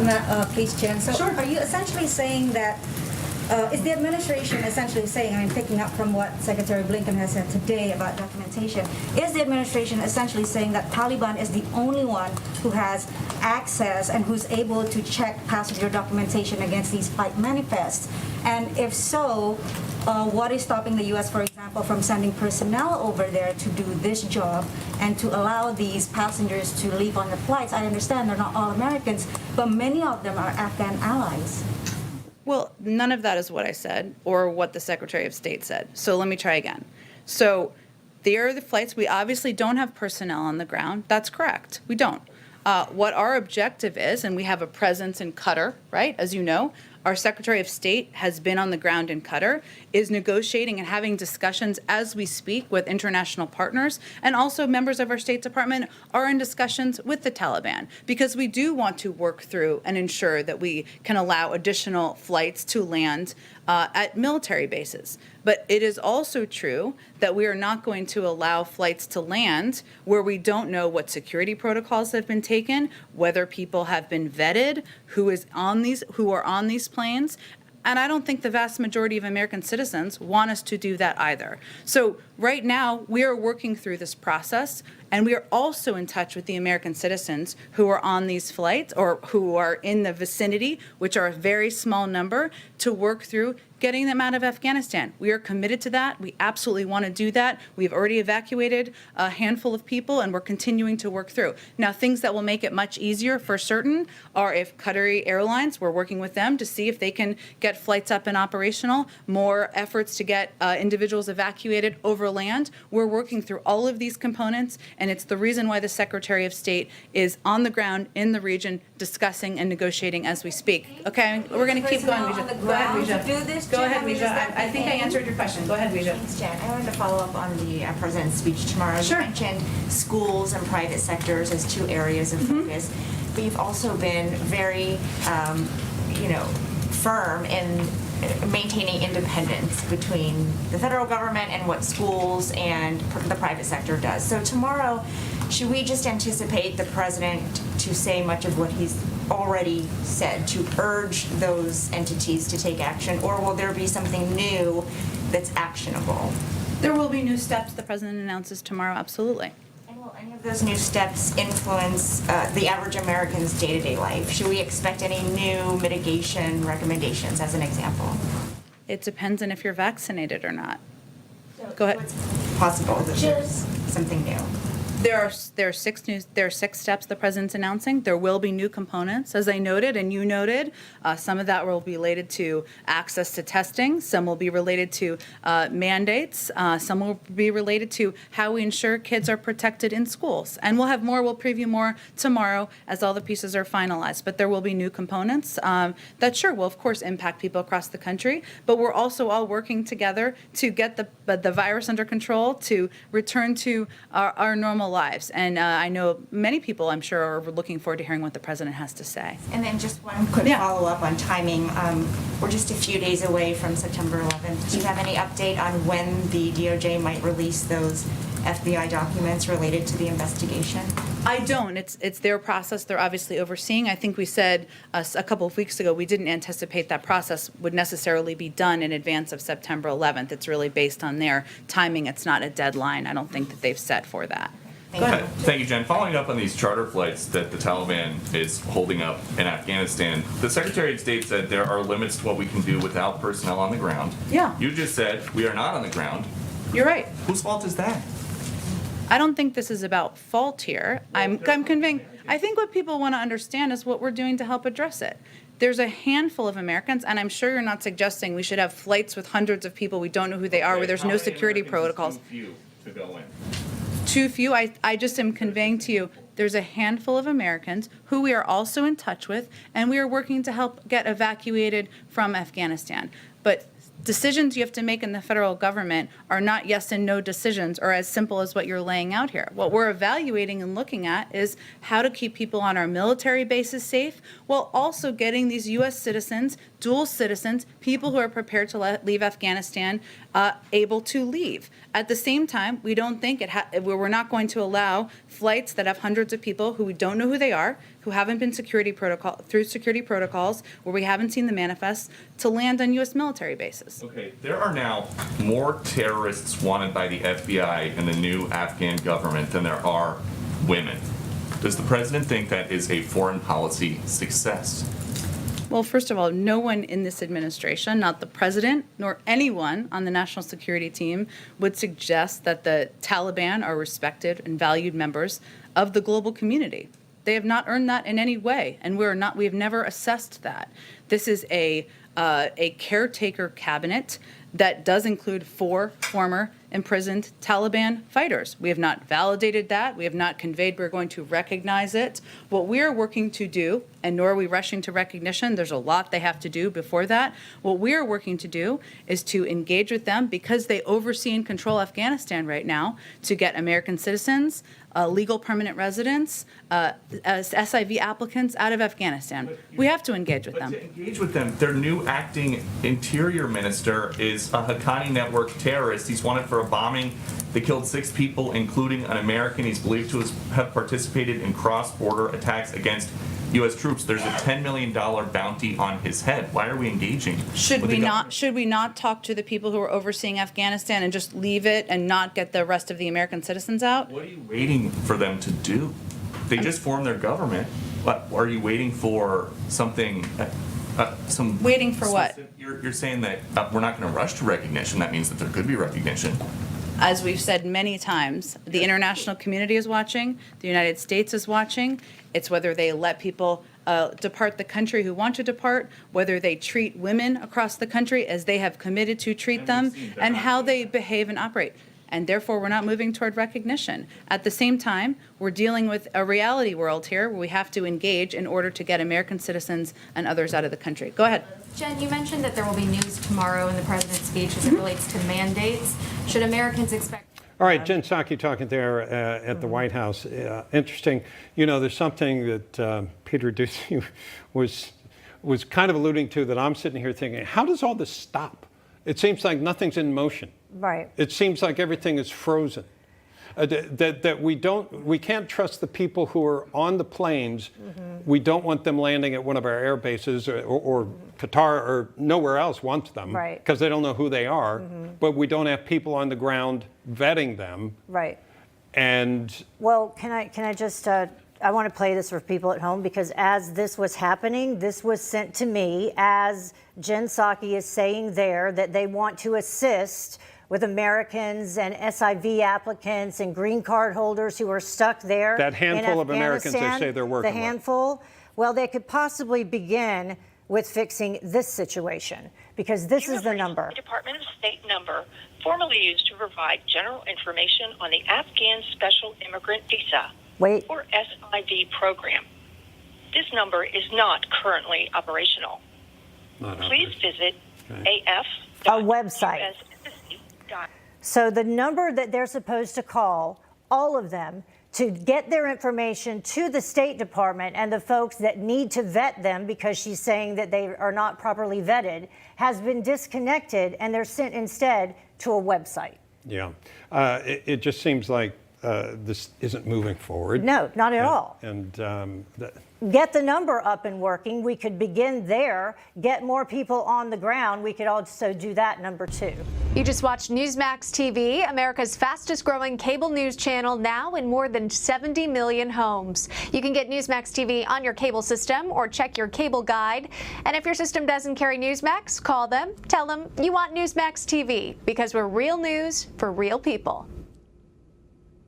on that, please, Jen. So Sure. are you essentially saying that, is the administration essentially saying, I mean, picking up from what Secretary Blinken has said today about documentation, is the administration essentially saying that Taliban is the only one who has access and who's able to check passenger documentation against these flight manifests? And if so, what is stopping the U.S., for example, from sending personnel over there to do this job and to allow these passengers to leave on the flights? I understand they're not all Americans, but many of them are Afghan allies. Well, none of that is what I said or what the Secretary of State said. So let me try again. So there are the flights. We obviously don't have personnel on the ground. That's correct. We don't. What our objective is, and we have a presence in Qatar, right? As you know, our Secretary of State has been on the ground in Qatar, is negotiating and having discussions as we speak with international partners, and also members of our State Department are in discussions with the Taliban, because we do want to work through and ensure that we can allow additional flights to land at military bases. But it is also true that we are not going to allow flights to land where we don't know what security protocols have been taken, whether people have been vetted, who are on these planes. And I don't think the vast majority of American citizens want us to do that either. So right now, we are working through this process, and we are also in touch with the American citizens who are on these flights or who are in the vicinity, which are a very small number, to work through getting them out of Afghanistan. We are committed to that. We absolutely want to do that. We've already evacuated a handful of people, and we're continuing to work through. Now, things that will make it much easier for certain are if Qatari Airlines, we're working with them to see if they can get flights up and operational, more efforts to get individuals evacuated over land. We're working through all of these components, and it's the reason why the Secretary of State is on the ground in the region discussing and negotiating as we speak. Okay, we're going to keep going, Vija. Go ahead, Vija. Go ahead, Vija. I think I answered your question. Go ahead, Vija. Thanks, Jen. I wanted to follow up on the President's speech tomorrow. Sure. You mentioned schools and private sectors as two areas of focus, but you've also been very, firm in maintaining independence between the federal government and what schools and the private sector does. So tomorrow, should we just anticipate the President to say much of what he's already said, to urge those entities to take action, or will there be something new that's actionable? There will be new steps the President announces tomorrow, absolutely. And will any of those new steps influence the average American's day-to-day life? Should we expect any new mitigation recommendations, as an example? It depends on if you're vaccinated or not. Go ahead. What's possible that there's something new? There are six steps the President's announcing. There will be new components, as I noted and you noted. Some of that will be related to access to testing. Some will be related to mandates. Some will be related to how we ensure kids are protected in schools. And we'll preview more tomorrow as all the pieces are finalized. But there will be new components that sure will, of course, impact people across the country. But we're also all working together to get the virus under control, to return to our normal lives. And I know many people, I'm sure, are looking forward to hearing what the President has to say. And then just one quick follow-up on timing. We're just a few days away from September 11th. Do you have any update on when the DOJ might release those FBI documents related to the investigation? I don't. It's their process. They're obviously overseeing. I think we said a couple of weeks ago we didn't anticipate that process would necessarily be done in advance of September 11th. It's really based on their timing. It's not a deadline. I don't think that they've set for that. Thank you, Jen. Following up on these charter flights that the Taliban is holding up in Afghanistan, the Secretary of State said there are limits to what we can do without personnel on the ground. Yeah. You just said we are not on the ground. You're right. Whose fault is that? I don't think this is about fault here. I'm convinced. I think what people want to understand is what we're doing to help address it. There's a handful of Americans, and I'm sure you're not suggesting we should have flights with hundreds of people we don't know who they are, where there's no security protocols. Too few to go in. Too few. I just am conveying to you there's a handful of Americans who we are also in touch with, and we are working to help get evacuated from Afghanistan. But decisions you have to make in the federal government are not yes and no decisions or as simple as what you're laying out here. What we're evaluating and looking at is how to keep people on our military bases safe while also getting these U.S. citizens, dual citizens, people who are prepared to leave Afghanistan able to leave. At the same time, we don't think we're not going to allow flights that have hundreds of people who we don't know who they are who haven't been security protocols, where we haven't seen the manifests, to land on U.S. military bases. Okay, there are now more terrorists wanted by the FBI and the new Afghan government than there are women. Does the president think that is a foreign policy success? Well, first of all, no one in this administration, not the president nor anyone on the national security team, would suggest that the Taliban are respected and valued members of the global community. They have not earned that in any way, and we have never assessed that. This is a caretaker cabinet that does include 4 former imprisoned Taliban fighters. We have not validated that. We have not conveyed we're going to recognize it. What we are working to do, and nor are we rushing to recognition, there's a lot they have to do before that. What we are working to do is to engage with them because they oversee and control Afghanistan right now to get American citizens, legal permanent residents, SIV applicants out of Afghanistan. We have to engage with them. To engage with them, their new acting interior minister is a Haqqani network terrorist. He's wanted for a bombing that killed 6 people, including an American. He's believed to have participated in cross-border attacks against U.S. troops. There's a $10 million bounty on his head. Why are we engaging? Should we not talk to the people who are overseeing Afghanistan and just leave it and not get the rest of the American citizens out? What are you waiting for them to do? They just formed their government. But are you waiting for something? Waiting for what? You're saying that we're not going to rush to recognition. That means that there could be recognition. As we've said many times, the international community is watching. The United States is watching. It's whether they let people depart the country who want to depart, whether they treat women across the country as they have committed to treat them, and how they behave and operate. And therefore, we're not moving toward recognition. At the same time, we're dealing with a reality world here where we have to engage in order to get American citizens and others out of the country. Go ahead. Jen, you mentioned that there will be news tomorrow in the president's speech as it relates to mandates. Should Americans expect... All right, Jen Psaki talking there at the White House. Interesting. You know, there's something that Peter Doocy was kind of alluding to that I'm sitting here thinking, how does all this stop? It seems like nothing's in motion. Right. It seems like everything is frozen. That we can't trust the people who are on the planes. We don't want them landing at one of our air bases or Qatar or nowhere else wants them. Right. Because they don't know who they are. But we don't have people on the ground vetting them. Right. And well, can I just I want to play this for people at home because as this was happening, this was sent to me as Jen Psaki is saying there that they want to assist with Americans and SIV applicants and green card holders who are stuck there. That handful of Americans they say they're working with. The handful, well, they could possibly begin with fixing this situation because this is the number. The Department of State number formerly used to provide general information on the Afghan Special Immigrant Visa or SIV program. This number is not currently operational. Please visit a website. So the number that they're supposed to call, all of them, to get their information to the State Department and the folks that need to vet them because she's saying that they are not properly vetted, has been disconnected and they're sent instead to a website. Yeah, it just seems like this isn't moving forward. No, not at all. And get the number up and working. We could begin there, get more people on the ground. We could also do that, number 2. You just watched Newsmax TV, America's fastest growing cable news channel, now in more than 70 million homes. You can get Newsmax TV on your cable system or check your cable guide. And if your system doesn't carry Newsmax, call them, tell them you want Newsmax TV because we're real news for real people.